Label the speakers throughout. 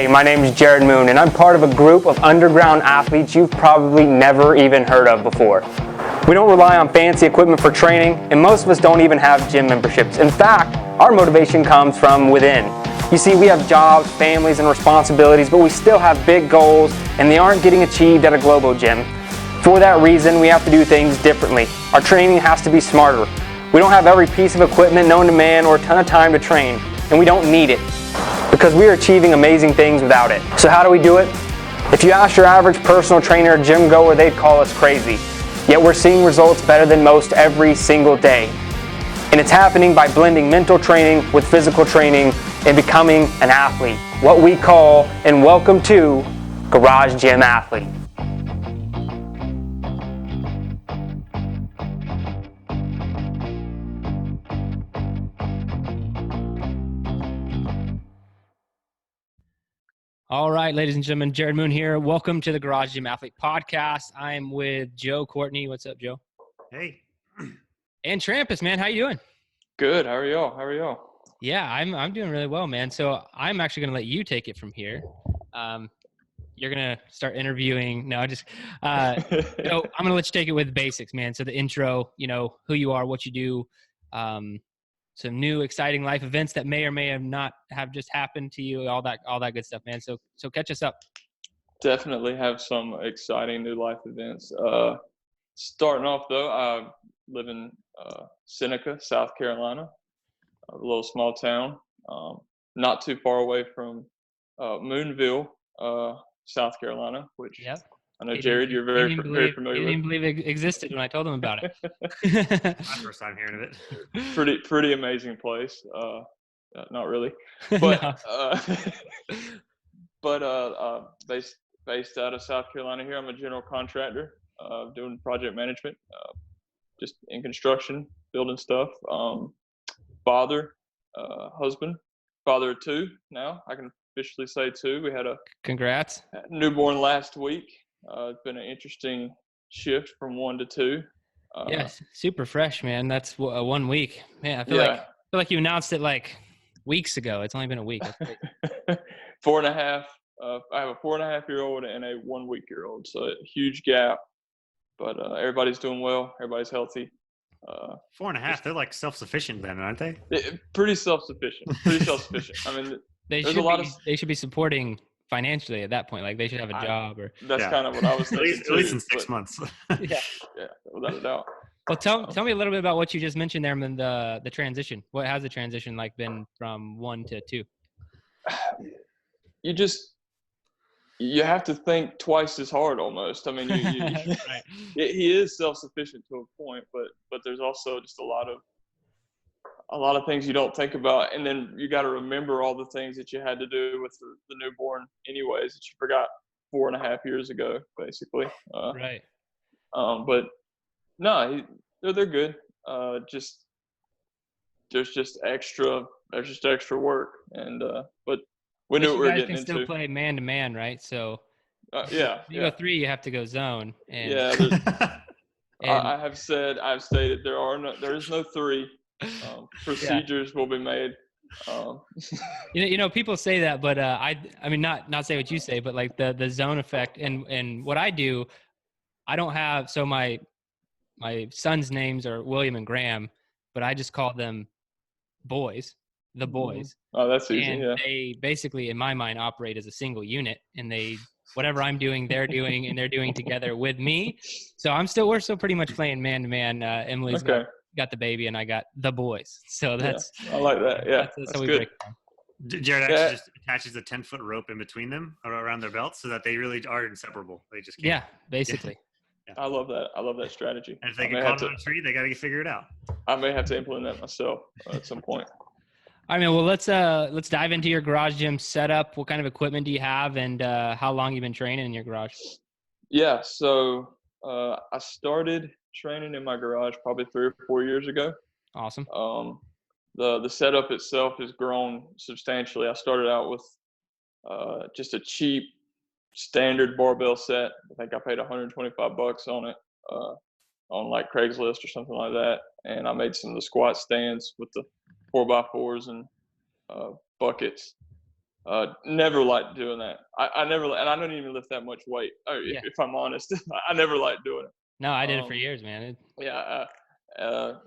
Speaker 1: Hey, my name is Jared Moon, and I'm part of a group of underground athletes you've probably never even heard of before. We don't rely on fancy equipment for training, and most of us don't even have gym memberships. In fact, our motivation comes from within. You see, we have jobs, families, and responsibilities, but we still have big goals, and they aren't getting achieved at a global gym. For that reason, we have to do things differently. Our training has to be smarter. We don't have every piece of equipment known to man or a ton of time to train, and we don't need it, because we are achieving amazing things without it. So how do we do it? If you ask your average personal trainer or gym goer, they'd call us crazy. Yet we're seeing results better than most every single day. And it's happening by blending mental training with physical training and becoming an athlete. What we call, and welcome to, Garage Gym Athlete.
Speaker 2: All right, ladies and gentlemen, Jared Moon here. Welcome to the Garage Gym Athlete Podcast. I'm with Joe Courtney. What's up, Joe?
Speaker 3: Hey.
Speaker 2: And Trampis, man. How you doing?
Speaker 4: Good. How are y'all?
Speaker 2: Yeah, I'm doing really well, man. So I'm actually going to let you take it from here. You're going to start interviewing. No, I'm going to let you take it with basics, man. So the intro, who you are, what you do, some new exciting life events that may or may have not have just happened to you, all that good stuff, man. So catch us up.
Speaker 4: Definitely have some exciting new life events. Starting off though, I live in Seneca, South Carolina, a little small town, not too far away from Moonville, South Carolina, which
Speaker 2: Yep.
Speaker 4: I know, Jared, you're very familiar
Speaker 2: He
Speaker 4: with.
Speaker 2: didn't believe it existed when I told him about it.
Speaker 3: My first time hearing of it.
Speaker 4: Pretty amazing place. Not really, but
Speaker 2: No.
Speaker 4: Based out of South Carolina here. I'm a general contractor, doing project management, just in construction, building stuff. Father, husband, father of two now. I can officially say two. We had a
Speaker 2: Congrats.
Speaker 4: newborn last week. It's been an interesting shift from 1 to 2.
Speaker 2: Yes, super fresh, man. That's 1 week. Man, I feel like you announced it like weeks ago. It's only been a week.
Speaker 4: 4.5. I have a 4.5-year-old and a 1-week-year-old, so a huge gap. But everybody's doing well. Everybody's healthy.
Speaker 3: 4.5. They're like self-sufficient then, aren't they?
Speaker 4: Pretty self-sufficient. I mean,
Speaker 2: they should be supporting financially at that point. Like they should have a job or.
Speaker 4: That's kind of what I was thinking.
Speaker 3: At least in 6 months.
Speaker 4: Yeah, without a doubt.
Speaker 2: Well, tell me a little bit about what you just mentioned there, and the transition. What has the transition like been from 1 to 2?
Speaker 4: You have to think twice as hard almost. I mean,
Speaker 2: Right.
Speaker 4: He is self-sufficient to a point, but there's also just a lot of things you don't think about, and then you got to remember all the things that you had to do with the newborn anyways that you forgot 4.5 years ago, basically.
Speaker 2: Right.
Speaker 4: But no, they're good. There's just extra work, and but we knew what we were getting into. You guys
Speaker 2: can still play man to man, right? So
Speaker 4: yeah.
Speaker 2: If you go 3, you have to go zone. And,
Speaker 4: yeah. I've stated there is no 3. Procedures will be made.
Speaker 2: People say that, but I mean not say what you say, but like the zone effect and what I do, I don't have, so my son's names are William and Graham, but I just call them boys, the boys.
Speaker 4: Oh, that's easy.
Speaker 2: And
Speaker 4: yeah.
Speaker 2: They basically, in my mind, operate as a single unit, and whatever I'm doing, they're doing, and they're doing together with me. So we're still pretty much playing man to man. Emily's got the baby, and I got the boys. So that's.
Speaker 4: I like that. Yeah,
Speaker 2: that's how we break it down.
Speaker 3: Jared actually just attaches a 10-foot rope in between them around their belts so that they really are inseparable. They just can't.
Speaker 2: Yeah, basically.
Speaker 4: Yeah. I love that strategy.
Speaker 3: And if they get caught on a tree, they got to figure it out.
Speaker 4: I may have to implement that myself at some point.
Speaker 2: All right, man. Well, let's dive into your garage gym setup. What kind of equipment do you have, and how long you been training in your garage?
Speaker 4: Yeah, so I started training in my garage probably 3 or 4 years ago.
Speaker 2: Awesome.
Speaker 4: The setup itself has grown substantially. I started out with just a cheap standard barbell set. I think I paid $125 on it, on like Craigslist or something like that. And I made some of the squat stands with the 4x4s and buckets. Never liked doing that. I never, and I don't even lift that much weight.
Speaker 2: Yeah.
Speaker 4: If I'm honest, I never liked doing it.
Speaker 2: No, I did it for years, man.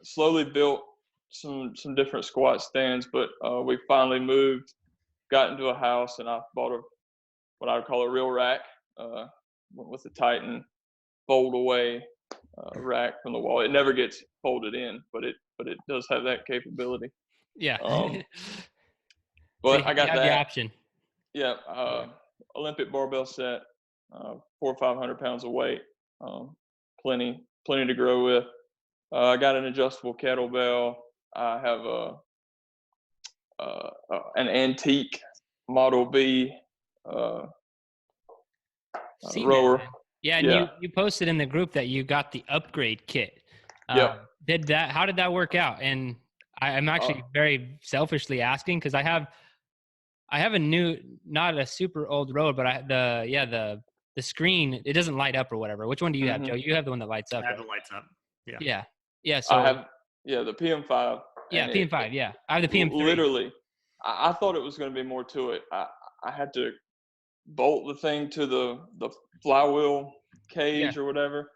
Speaker 4: Slowly built some different squat stands, but we finally moved, got into a house, and I bought what I would call a real rack, with a Titan fold away rack from the wall. It never gets folded in, but it does have that capability.
Speaker 2: Yeah.
Speaker 4: But
Speaker 2: So
Speaker 4: I got
Speaker 2: you have
Speaker 4: that
Speaker 2: the option.
Speaker 4: Yeah, Olympic barbell set, 400 or 500 pounds of weight, plenty to grow with. I got an adjustable kettlebell. I have an antique Model B
Speaker 2: Seen
Speaker 4: rower.
Speaker 2: that, yeah, and you posted in the group that you got the upgrade kit.
Speaker 4: Yep.
Speaker 2: How did that work out? And I'm actually very selfishly asking because I have a new, not a super old road, but the screen, it doesn't light up or whatever. Which one do you have, Joe? You have the one that lights up.
Speaker 3: I have the lights up. Yeah.
Speaker 2: Yeah. Yeah. So
Speaker 4: I have the PM5.
Speaker 2: Yeah, PM5. Yeah, I have the PM3.
Speaker 4: Literally, I thought it was going to be more to it. I had to bolt the thing to the flywheel cage or whatever.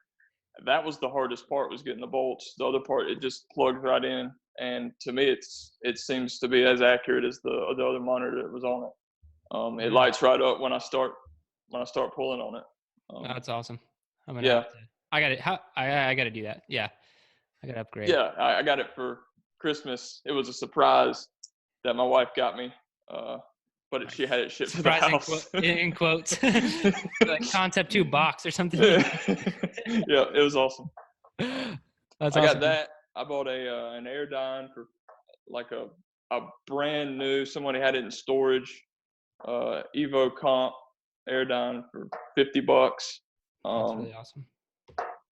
Speaker 4: That was the hardest part, was getting the bolts. The other part, it just plugs right in. And to me, it seems to be as accurate as the other monitor that was on it. It lights right up when I start pulling on it.
Speaker 2: That's awesome. I got it. I got to do that. Yeah, I got to upgrade.
Speaker 4: Yeah, I got it for Christmas. It was a surprise that my wife got me, but she had it shipped to the house.
Speaker 2: In quotes, like Concept 2 box or something.
Speaker 4: Yeah, it was awesome.
Speaker 2: That's
Speaker 4: I
Speaker 2: awesome.
Speaker 4: got that. I bought an Airdyne for like a brand new. Somebody had it in storage. Evo Comp Airdyne for $50.
Speaker 2: That's really awesome.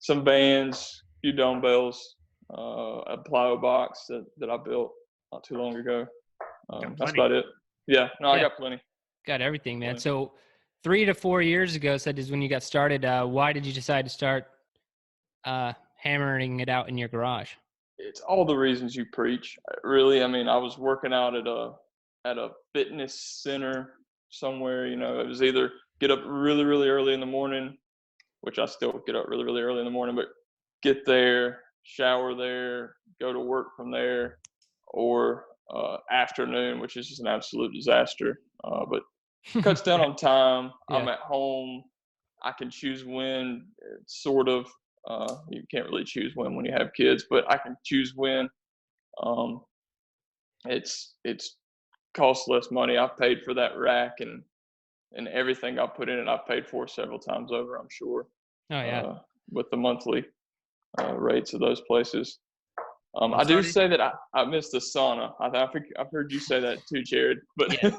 Speaker 4: Some bands, a few dumbbells, a plyo box that I built not too long ago. That's about it. Yeah, no, I got plenty.
Speaker 2: Got everything, man. So 3 to 4 years ago, said is when you got started. Why did you decide to start hammering it out in your garage?
Speaker 4: It's all the reasons you preach. Really, I mean, I was working out at a fitness center somewhere. You know, it was either get up really, really early in the morning, which I still get up really, really early in the morning, but get there, shower there, go to work from there, or afternoon, which is just an absolute disaster. But cuts down on time. I'm at home. I can choose when, sort of. You can't really choose when you have kids, but I can choose when. It's costs less money. I've paid for that rack and everything I put in it. I've paid for several times over, I'm sure.
Speaker 2: Oh yeah.
Speaker 4: With the monthly rates of those places. I do say that I miss the sauna. I've heard you say that too, Jared. But
Speaker 2: yeah,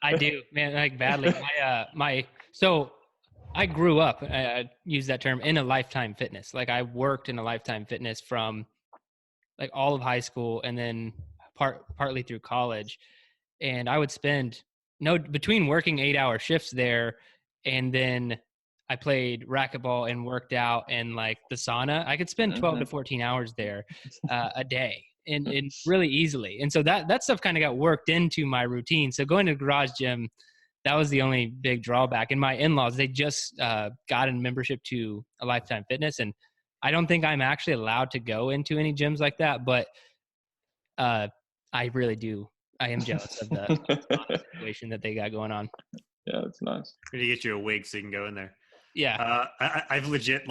Speaker 2: I do, man, like badly. So I grew up, I use that term, in a Lifetime Fitness. Like I worked in a Lifetime Fitness from like all of high school and then partly through college. And I would spend between working 8-hour shifts there and then I played racquetball and worked out and like the sauna. I could spend 12 to 14 hours there a day and really easily. And so that stuff kind of got worked into my routine. So going to the garage gym, that was the only big drawback. And my in-laws, they just got a membership to a Lifetime Fitness. And I don't think I'm actually allowed to go into any gyms like that, but I really do. I am jealous of the situation that they got going on.
Speaker 4: Yeah, that's nice.
Speaker 3: We need to get you a wig so you can go in there.
Speaker 2: Yeah.
Speaker 3: I've legit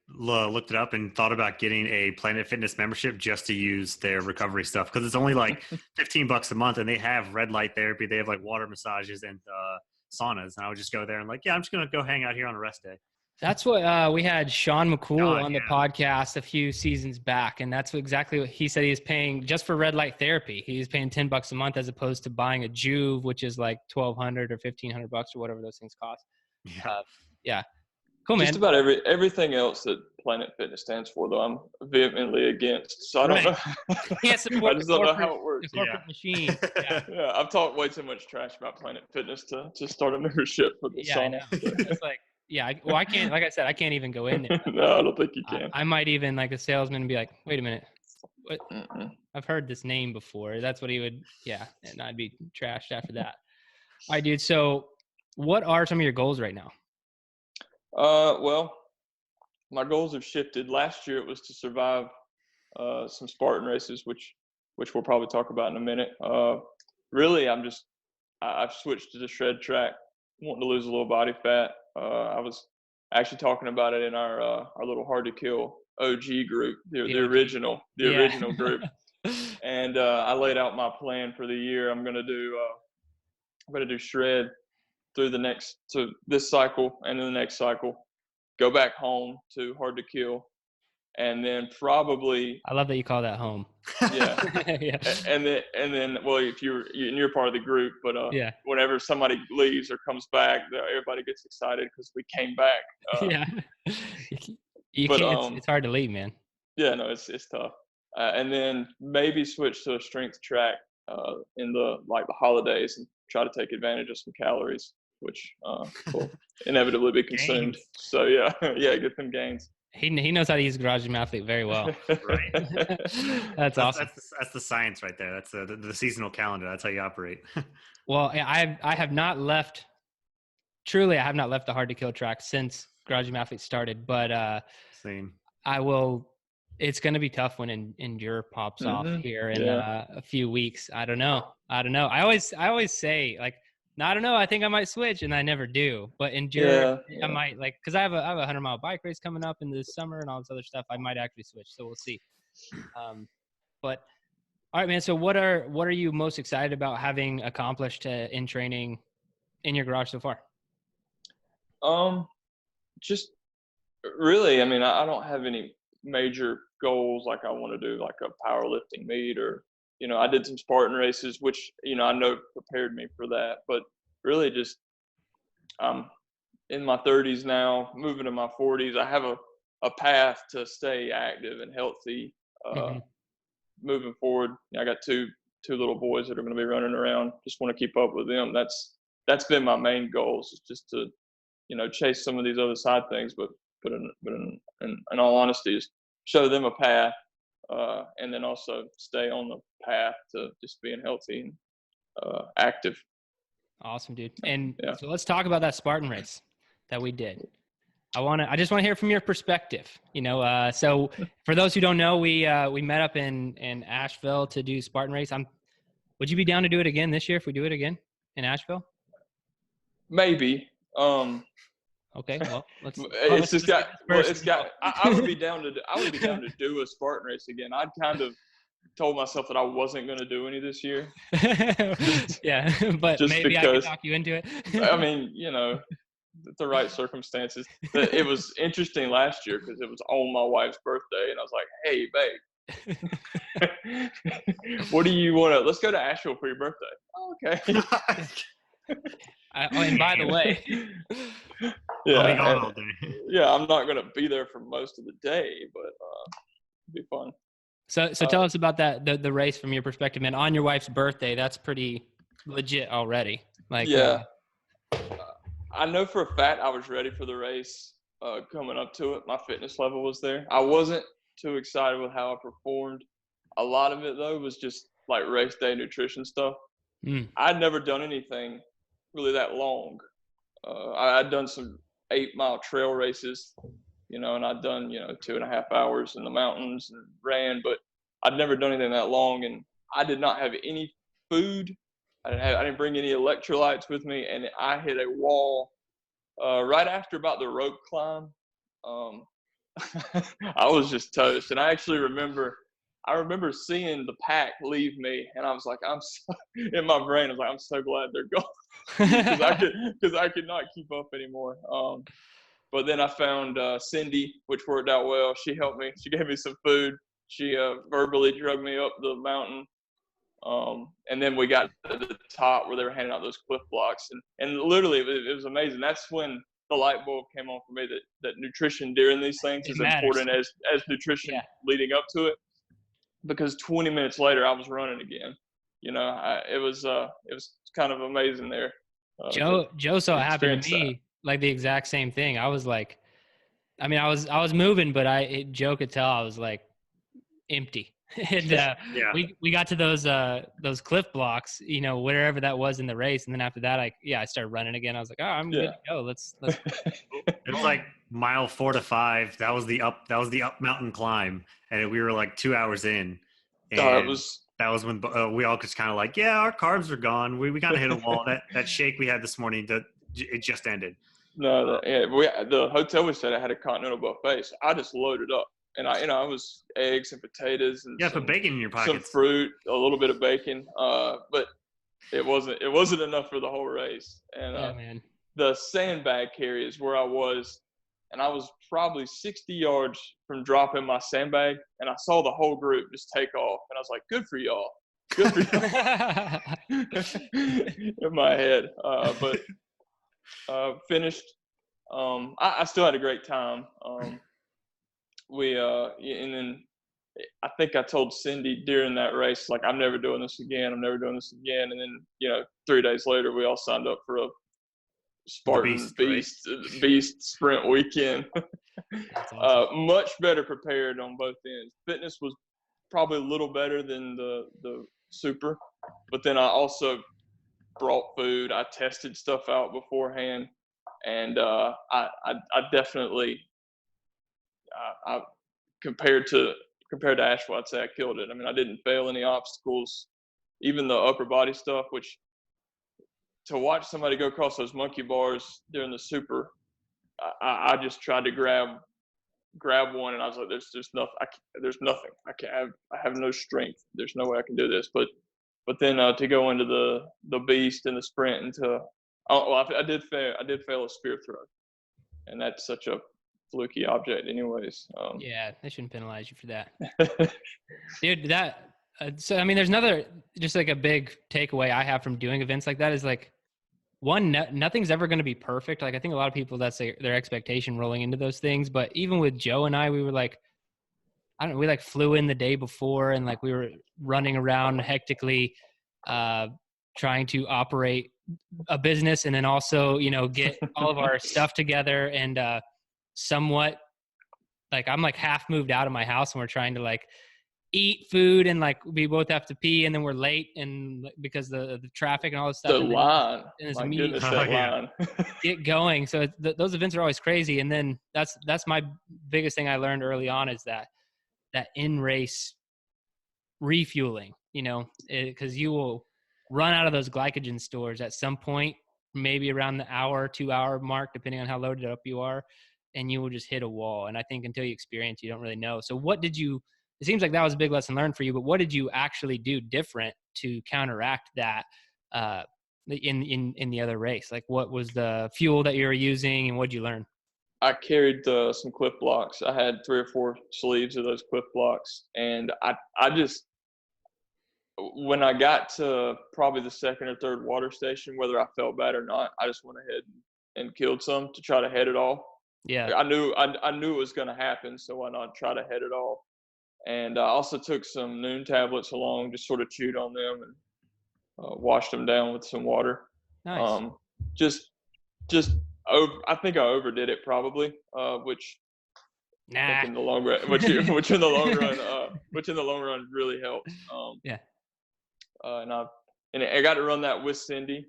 Speaker 3: looked it up and thought about getting a Planet Fitness membership just to use their recovery stuff because it's only like $15 a month and they have red light therapy. They have like water massages and saunas. And I would just go there and I'm just going to go hang out here on a rest day.
Speaker 2: That's what we had Sean McCool on the podcast a few seasons back. And that's exactly what he said. He was paying just for red light therapy. He was paying $10 a month as opposed to buying a Juve, which is like $1,200 or $1,500 or whatever those things cost. Yeah. Cool, man.
Speaker 4: Just about everything else that Planet Fitness stands for, though, I'm vehemently against. So I don't know.
Speaker 2: Can't support
Speaker 4: I just don't know how it works.
Speaker 2: The corporate machine.
Speaker 4: Yeah, I've talked way too much trash about Planet Fitness to start a membership for the sauna.
Speaker 2: It's like, I can't. Like I said, I can't even go in there.
Speaker 4: No, I don't think you can.
Speaker 2: I might even like a salesman be like, "Wait a minute, what? I've heard this name before." That's what he would. Yeah, and I'd be trashed after that. All right, dude. So what are some of your goals right now?
Speaker 4: Well, my goals have shifted. Last year it was to survive some Spartan races, which we'll probably talk about in a minute. Really, I've switched to the shred track, wanting to lose a little body fat. I was actually talking about it in our little Hard to Kill OG group, the original group. And I laid out my plan for the year. I'm gonna do shred through this cycle and then the next cycle. Go back home to Hard to Kill, and then probably.
Speaker 2: I love that you call that home.
Speaker 4: Yeah.
Speaker 2: Yeah.
Speaker 4: And then, well, if you're part of the group, but whenever somebody leaves or comes back, everybody gets excited because we came back.
Speaker 2: Yeah. You can't. It's hard to leave, man.
Speaker 4: Yeah, no, it's tough. And then maybe switch to a strength track in the holidays and try to take advantage of some calories, which will inevitably be consumed.
Speaker 2: Gains.
Speaker 4: So yeah, get them gains.
Speaker 2: He knows how to use Garage Gym Athlete very well.
Speaker 3: Right.
Speaker 2: That's awesome.
Speaker 3: That's the science right there. That's the seasonal calendar. That's how you operate.
Speaker 2: Well, I have not left. Truly, I have not left the Hard to Kill track since Garage Gym Athlete started. But
Speaker 3: Same.
Speaker 2: I will. It's going to be tough when Endure pops off here in a few weeks. I don't know. I always say like, no, I don't know. I think I might switch, and I never do. But Endure, I might because I have a 100-mile bike race coming up in the summer and all this other stuff. I might actually switch, so we'll see. But all right, man. So what are you most excited about having accomplished in training in your garage so far?
Speaker 4: Just really, I mean, I don't have any major goals like I want to do like a powerlifting meet or. I did some Spartan races, which, I know prepared me for that. But really just I'm in my 30s now, moving to my 40s. I have a path to stay active and healthy moving forward. I got two little boys that are going to be running around. Just want to keep up with them. That's been my main goals, is just to, chase some of these other side things. But in all honesty, is show them a path. And then also stay on the path to just being healthy and active.
Speaker 2: Awesome, dude. And so let's talk about that Spartan race that we did. I just want to hear from your perspective. So for those who don't know, we met up in Asheville to do Spartan race. Would you be down to do it again this year if we do it again in Asheville?
Speaker 4: Maybe.
Speaker 2: Okay, well,
Speaker 4: I would be down to do a Spartan race again. I'd kind of told myself that I wasn't going to do any this year.
Speaker 2: Yeah, but maybe I could talk you into it.
Speaker 4: I mean, the right circumstances. It was interesting last year because it was on my wife's birthday, and I was like, "Hey, babe, what do you want to? Let's go to Asheville for your birthday." Oh, okay.
Speaker 2: And by the way,
Speaker 4: I'm not going to be there for most of the day, but it'll be fun.
Speaker 2: So tell us about that, the race from your perspective, man. On your wife's birthday, that's pretty legit already.
Speaker 4: I know for a fact I was ready for the race coming up to it. My fitness level was there. I wasn't too excited with how I performed. A lot of it, though, was just like race day nutrition stuff. I'd never done anything really that long. I'd done some 8-mile trail races, and I'd done, 2.5 hours in the mountains and ran, but I'd never done anything that long. And I did not have any food. I didn't bring any electrolytes with me. And I hit a wall right after about the rope climb. I was just toast. And I actually remember seeing the pack leave me, and I was like, in my brain, I was like, I'm so glad they're gone, because I could not keep up anymore. But then I found Cindy, which worked out well. She helped me. She gave me some food. She verbally drugged me up the mountain. And then we got to the top where they were handing out those cliff blocks, and literally it was amazing. That's when the light bulb came on for me that nutrition during these things is important as nutrition leading up to it. Because 20 minutes later, I was running again. It was kind of amazing there.
Speaker 2: Joe saw it happen to me, like the exact same thing. I was like, I was moving, but Joe could tell I was like empty. And
Speaker 3: Yeah.
Speaker 2: we got to those cliff blocks, wherever that was in the race. And then after that, I started running again. I was like, oh, I'm good to go. Let's
Speaker 3: It was like mile 4 to 5. That was the up mountain climb, and we were like 2 hours in, and that was when we all just kind of like, yeah, our carbs are gone. We kind of hit a wall. That shake we had this morning, it just ended.
Speaker 4: No, the hotel we stayed at had a continental buffet, so I just loaded up, and I was eggs and potatoes and
Speaker 3: put bacon in your pockets,
Speaker 4: some fruit, a little bit of bacon, but it wasn't enough for the whole race. And
Speaker 2: man.
Speaker 4: The sandbag carry is where I was, and I was probably 60 yards from dropping my sandbag, and I saw the whole group just take off, and I was like, good for y'all. Good for y'all. In my head. But finished. I still had a great time. And then I think I told Cindy during that race, like, I'm never doing this again. And then, 3 days later, we all signed up for a Spartan Beast sprint weekend.
Speaker 2: That's awesome.
Speaker 4: Much better prepared on both ends. Fitness was probably a little better than the super, but then I also brought food. I tested stuff out beforehand, and I definitely, compared to Asheville, I'd say I killed it. I mean, I didn't fail any obstacles, even the upper body stuff, which, to watch somebody go across those monkey bars during the super, I just tried to grab one, and I was like, there's nothing. I have no strength. There's no way I can do this. But then to go into the beast and the sprint, and I did fail a spear throw, and that's such a fluky object anyways.
Speaker 2: Yeah, they shouldn't penalize you for that. Dude, so I mean, there's another, just like a big takeaway I have from doing events like that is, like, one, nothing's ever going to be perfect. Like, I think a lot of people, that's their expectation rolling into those things. But even with Joe and I, we were like, we like flew in the day before, and like we were running around hectically, trying to operate a business, and then also, get all of our stuff together, and somewhat, like, I'm like half moved out of my house, and we're trying to like eat food, and like we both have to pee, and then we're late, and because the traffic and all this stuff.
Speaker 4: The line,
Speaker 2: my goodness,
Speaker 4: that line.
Speaker 2: Get going. So those events are always crazy, and then that's my biggest thing I learned early on is that in race refueling. Because you will run out of those glycogen stores at some point, maybe around the 2-hour mark, depending on how loaded up you are, and you will just hit a wall. And I think until you experience, you don't really know. So it seems like that was a big lesson learned for you, but what did you actually do different to counteract that in the other race? Like, what was the fuel that you were using, and what did you learn?
Speaker 4: I carried some cliff blocks. I had 3 or 4 sleeves of those cliff blocks, and I just, when I got to probably the second or third water station, whether I felt bad or not, I just went ahead and killed some to try to head it off.
Speaker 2: Yeah,
Speaker 4: I knew it was going to happen, so why not try to head it off? And I also took some Noon tablets along, just sort of chewed on them and washed them down with some water.
Speaker 2: Nice.
Speaker 4: I think I overdid it probably, which in the long run, which in the long run really helped.
Speaker 2: Yeah.
Speaker 4: And I got to run that with Cindy,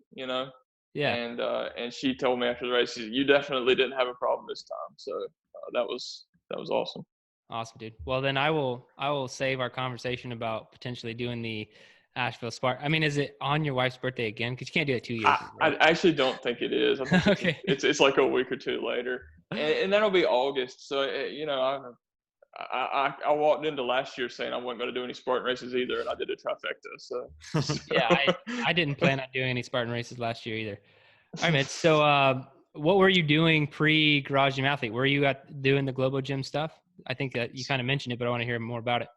Speaker 2: Yeah.
Speaker 4: And she told me after the race, you definitely didn't have a problem this time. So that was awesome.
Speaker 2: Awesome, dude. Well, then I will save our conversation about potentially doing the Asheville Spartan. I mean, is it on your wife's birthday again? Because you can't do it 2 years.
Speaker 4: I actually don't think it is. I think
Speaker 2: okay.
Speaker 4: It's like a week or two later, and that'll be August. So I walked into last year saying I wasn't going to do any Spartan races either, and I did a trifecta. So
Speaker 2: yeah, I didn't plan on doing any Spartan races last year either. All right, man. So what were you doing pre-Garage Gym Athlete? Were you doing the Globo Gym stuff? I think that you kind of mentioned it, but I want to hear more about it.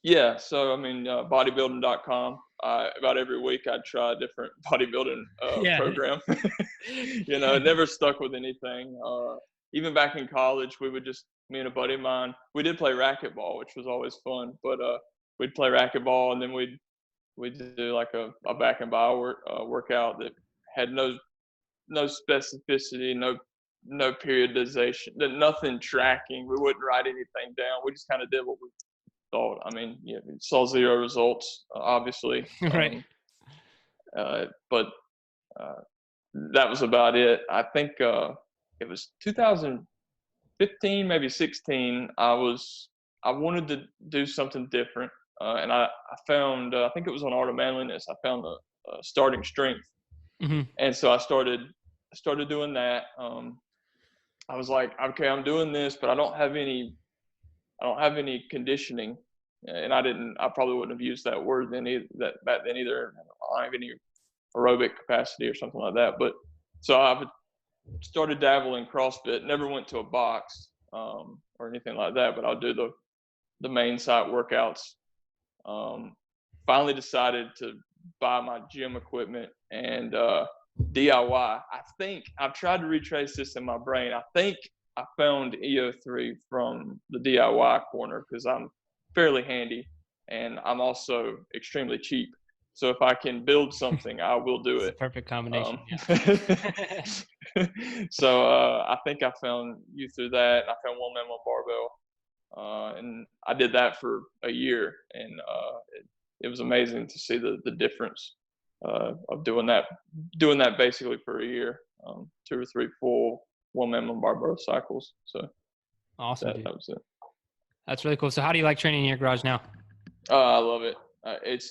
Speaker 4: Yeah. So, I mean, bodybuilding.com, about every week I'd try a different bodybuilding program. Never stuck with anything. Even back in college, we would just, me and a buddy of mine, we did play racquetball, which was always fun, but we'd play racquetball, and then we'd do like a back and bar workout that had no specificity, no periodization, nothing tracking. We wouldn't write anything down. We just kind of did what we thought. I mean, saw zero results, obviously.
Speaker 2: Right.
Speaker 4: But that was about it. I think it was 2015, maybe 16. I wanted to do something different, and I found I think it was on Art of Manliness. I found a starting strength, and so I started doing that. I was like, okay, I'm doing this, but I don't have any conditioning, and I probably wouldn't have used that word back then either. I don't have any aerobic capacity or something like that. But so I started dabbling in CrossFit. Never went to a box or anything like that, but I'll do the main site workouts. Finally decided to buy my gym equipment and DIY. I think I've tried to retrace this in my brain. I think I found EO3 from the DIY corner because I'm fairly handy and I'm also extremely cheap. So if I can build something, I will do it.
Speaker 2: Perfect combination.
Speaker 4: So I think I found you through that. I found one man, one barbell, and I did that for a year, and it was amazing to see the difference of doing that basically for a year, 2 or 3 full one man, one barbell cycles. So
Speaker 2: awesome.
Speaker 4: That was it.
Speaker 2: That's really cool. So how do you like training in your garage now?
Speaker 4: I love it.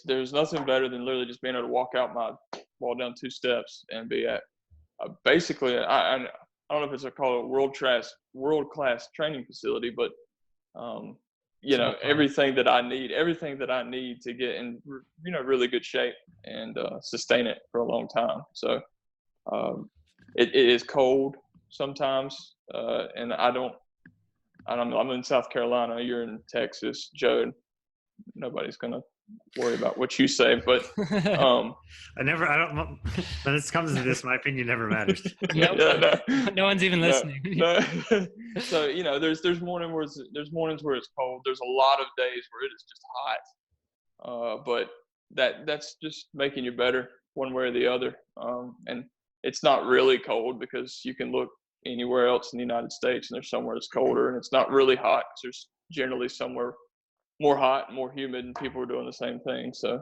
Speaker 4: There's nothing better than literally just being able to walk out my wall down 2 steps and be at basically I don't know if it's called a world class training facility, but everything that I need to get in really good shape and sustain it for a long time. So it is cold sometimes, and I'm in South Carolina. You're in Texas, Joe. Nobody's gonna worry about what you say, but
Speaker 3: when it comes to this, my opinion never matters.
Speaker 2: No one's even listening.
Speaker 4: No. So there's mornings where it's cold. There's a lot of days where it is just hot, but that's just making you better one way or the other. And it's not really cold because you can look anywhere else in the United States and there's somewhere that's colder, and it's not really hot because there's generally somewhere more hot, more humid, and people are doing the same thing. So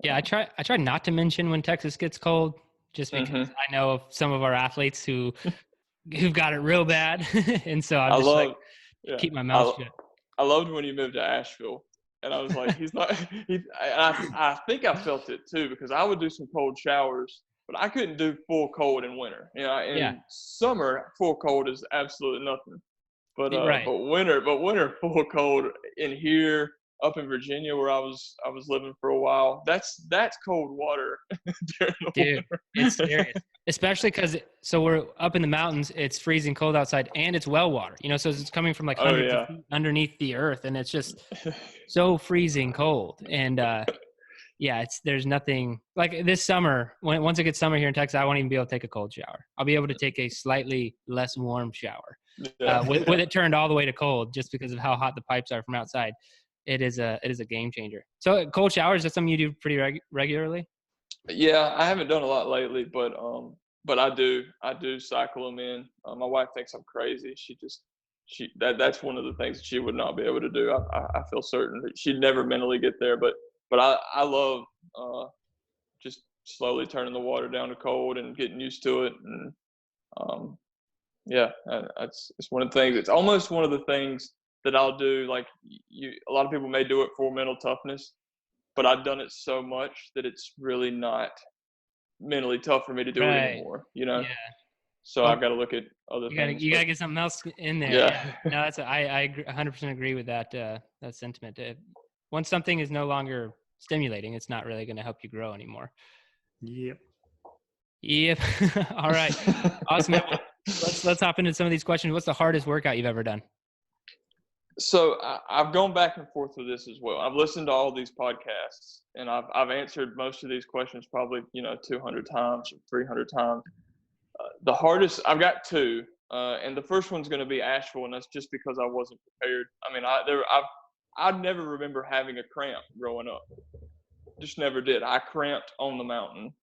Speaker 2: yeah, I try not to mention when Texas gets cold, just because I know of some of our athletes who've got it real bad, and so I'm just keep my mouth shut.
Speaker 4: I loved when you moved to Asheville, and I was like, I think I felt it too, because I would do some cold showers, but I couldn't do full cold in winter. In summer, full cold is absolutely nothing. But
Speaker 2: right.
Speaker 4: but winter full cold in here up in Virginia where I was living for a while. That's cold water.
Speaker 2: Dude, it's serious. Especially because we're up in the mountains. It's freezing cold outside, and it's well water. So it's coming from like hundreds of feet underneath the earth, and it's just so freezing cold. And there's nothing like this summer. Once it gets summer here in Texas, I won't even be able to take a cold shower. I'll be able to take a slightly less warm shower. With it turned all the way to cold just because of how hot the pipes are from outside. It is a game changer. So cold showers, is that something you do pretty regularly?
Speaker 4: Yeah, I haven't done a lot lately, but I do cycle them in. My wife thinks I'm crazy. That's one of the things that she would not be able to do. I feel certain that she'd never mentally get there, but I love just slowly turning the water down to cold and getting used to it. And it's one of the things. It's almost one of the things that I'll do. Like a lot of people may do it for mental toughness, but I've done it so much that it's really not mentally tough for me to do it anymore. Yeah. So I've got to look at other things.
Speaker 2: You got to get something else in there.
Speaker 4: Yeah.
Speaker 2: No, I 100% agree with that sentiment. Once something is no longer stimulating, it's not really going to help you grow anymore. Yep. All right. Awesome. Let's hop into some of these questions. What's the hardest workout you've ever done?
Speaker 4: So I've gone back and forth with this as well. I've listened to all these podcasts, and I've answered most of these questions probably 200 times or 300 times. The hardest, I've got 2, and the first one's going to be Asheville, and that's just because I wasn't prepared. I mean, I never remember having a cramp growing up. Just never did. I cramped on the mountain.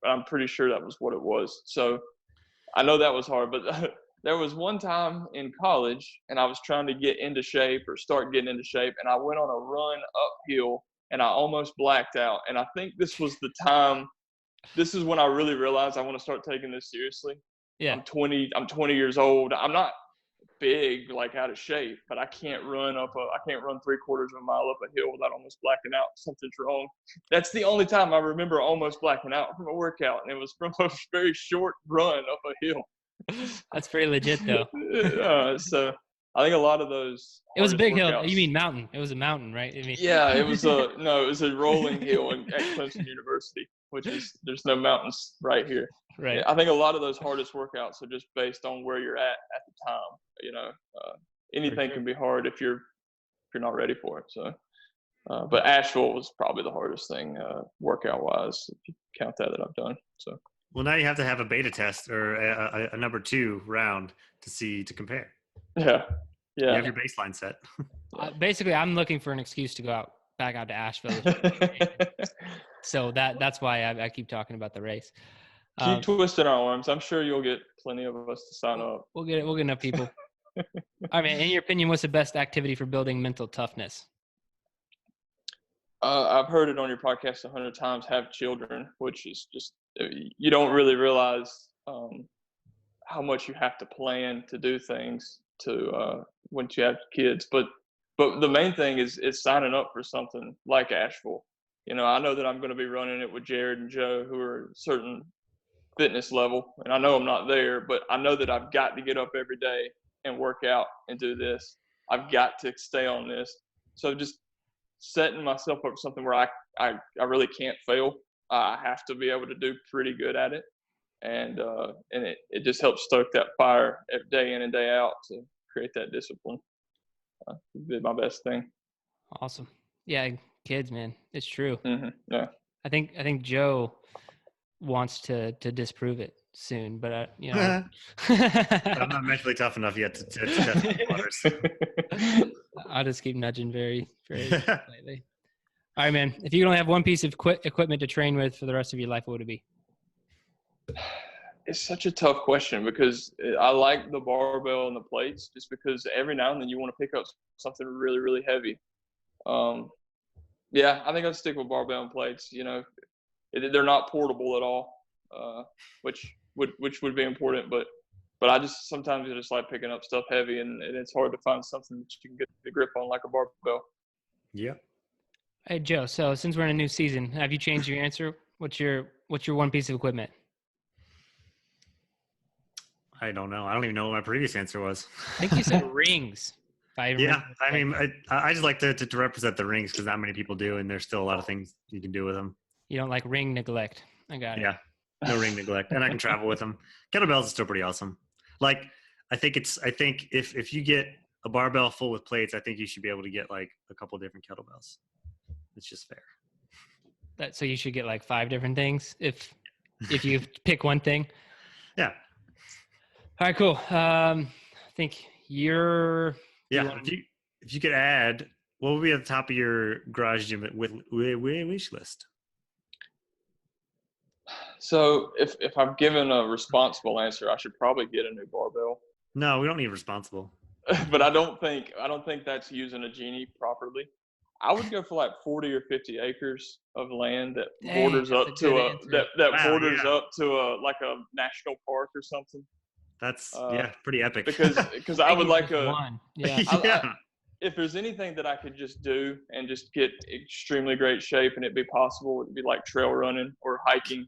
Speaker 4: I'm pretty sure that was what it was. So I know that was hard, but there was one time in college, and I was trying to get into shape or start getting into shape, and I went on a run uphill, and I almost blacked out. And I think this was the time. This is when I really realized I want to start taking this seriously.
Speaker 2: Yeah.
Speaker 4: I'm 20 years old. I'm not big, like out of shape, but I can't run 3/4 of a mile up a hill without almost blacking out. Something's wrong. That's the only time I remember almost blacking out from a workout, and it was from a very short run up a hill.
Speaker 2: That's pretty legit, though.
Speaker 4: So I think a lot of those.
Speaker 2: It was a big hill.
Speaker 4: workouts,
Speaker 2: You mean mountain? It was a mountain, right? I mean,
Speaker 4: yeah, it was a rolling hill at Clemson University, there's no mountains right here.
Speaker 2: right.
Speaker 4: I think a lot of those hardest workouts are just based on where you're at the time. Anything can be hard if you're not ready for it. So, but Asheville was probably the hardest thing workout wise, if you count that I've done. So.
Speaker 3: Well, now you have to have a beta test or a number 2 round to compare.
Speaker 4: Yeah.
Speaker 3: You have your baseline set.
Speaker 2: Basically, I'm looking for an excuse to back out to Asheville. So that's why I keep talking about the race.
Speaker 4: Keep twisting our arms. I'm sure you'll get plenty of us to sign up.
Speaker 2: We'll get enough people. All right, man. In your opinion, what's the best activity for building mental toughness?
Speaker 4: I've heard it on your podcast 100 times. Have children, which is just you don't really realize how much you have to plan to do things once you have kids. But the main thing is signing up for something like Asheville. I know that I'm going to be running it with Jared and Joe, who are a certain fitness level, and I know I'm not there, but I know that I've got to get up every day and work out and do this. I've got to stay on this. So just setting myself up for something where I really can't fail. I have to be able to do pretty good at it, and it just helps stoke that fire every day in and day out to create that discipline. It'd be my best thing.
Speaker 2: Awesome. Yeah, kids, man, it's true.
Speaker 4: Mm-hmm. Yeah.
Speaker 2: I think Joe wants to disprove it soon, but
Speaker 3: I'm not mentally tough enough yet to test the waters.
Speaker 2: I'll just keep nudging very, very slightly. All right, man. If you could only have one piece of equipment to train with for the rest of your life, what would it be?
Speaker 4: It's such a tough question because I like the barbell and the plates just because every now and then you want to pick up something really, really heavy. Yeah, I think I'd stick with barbell and plates. They're not portable at all, which would be important. But I sometimes just like picking up stuff heavy, and it's hard to find something that you can get the grip on like a barbell.
Speaker 3: Yeah.
Speaker 2: Hey, Joe. So since we're in a new season, have you changed your answer? What's your one piece of equipment?
Speaker 3: I don't know. I don't even know what my previous answer was.
Speaker 2: I think you said rings.
Speaker 3: Yeah, I mean, I just like to represent the rings because not many people do, and there's still a lot of things you can do with them.
Speaker 2: You don't like ring neglect. I got it.
Speaker 3: Yeah, no ring neglect, and I can travel with them. Kettlebells is still pretty awesome. Like, I think if you get a barbell full with plates, I think you should be able to get like a couple of different kettlebells. It's just fair.
Speaker 2: So you should get like 5 different things if you pick one thing.
Speaker 3: Yeah.
Speaker 2: All right, cool. I think you're.
Speaker 3: Yeah, if you could add, what would be at the top of your garage gym with wish list?
Speaker 4: So if I'm given a responsible answer, I should probably get a new barbell.
Speaker 3: No, we don't need responsible.
Speaker 4: But I don't think that's using a genie properly. I would go for like 40 or 50 acres of land that borders up to like a national park or something.
Speaker 3: That's pretty epic.
Speaker 4: Because I would like
Speaker 2: Yeah.
Speaker 4: If there's anything that I could just do and just get extremely great shape and it'd be possible, it'd be like trail running or hiking.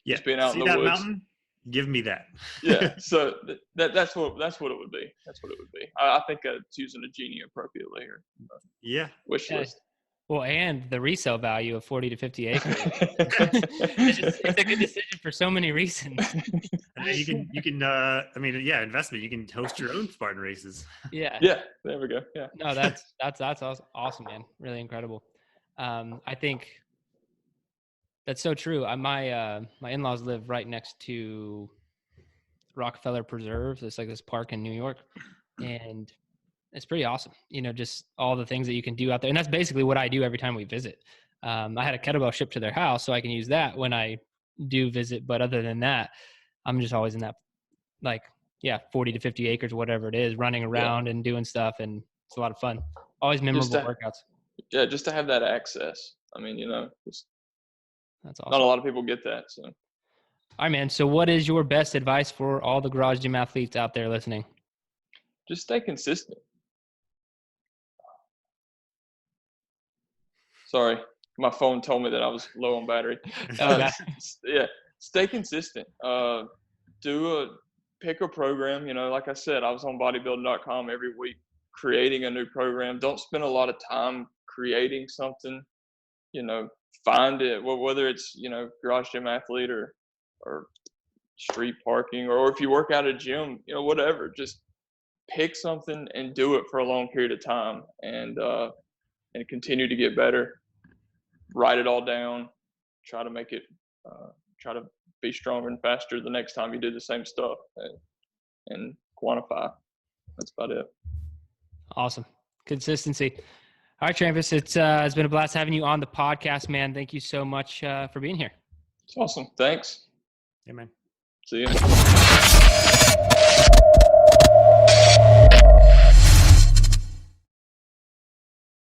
Speaker 3: Yeah.
Speaker 4: Just being out in the
Speaker 3: that
Speaker 4: woods.
Speaker 3: Mountain? Give me that.
Speaker 4: Yeah. So that's what it would be. That's what it would be. I think it's using a genie appropriately or wish list.
Speaker 2: Well, and the resale value of 40 to 50 acres. It's a good decision for so many reasons.
Speaker 3: You can investment. You can host your own Spartan races.
Speaker 2: Yeah.
Speaker 4: Yeah. There we go. Yeah.
Speaker 2: No, that's awesome, man. Really incredible. I think that's so true. My in-laws live right next to Rockefeller Preserve. It's like this park in New York, and it's pretty awesome. Just all the things that you can do out there. And that's basically what I do every time we visit. I had a kettlebell shipped to their house, so I can use that when I do visit. But other than that, I'm just always in that like 40 to 50 acres, whatever it is, running around and doing stuff. And it's a lot of fun. Always memorable workouts.
Speaker 4: Yeah, just to have that access. I mean, just
Speaker 2: That's awesome.
Speaker 4: not a lot of people get that. So,
Speaker 2: all right, man. So what is your best advice for all the garage gym athletes out there listening?
Speaker 4: just stay consistent. Sorry, my phone told me that I was low on battery. Yeah, stay consistent. Pick a program. Like I said, I was on bodybuilding.com every week creating a new program. Don't spend a lot of time creating something. Find it. Well, whether it's garage gym athlete or street parking, or if you work out at a gym, whatever. Just pick something and do it for a long period of time, and continue to get better. Write it all down. Try to make it. Try to be stronger and faster the next time you do the same stuff, and quantify. That's about it.
Speaker 2: Awesome. Consistency. All right, Trampis, it's been a blast having you on the podcast, man. Thank you so much for being here.
Speaker 4: It's awesome. Thanks.
Speaker 3: Yeah, man.
Speaker 4: See you.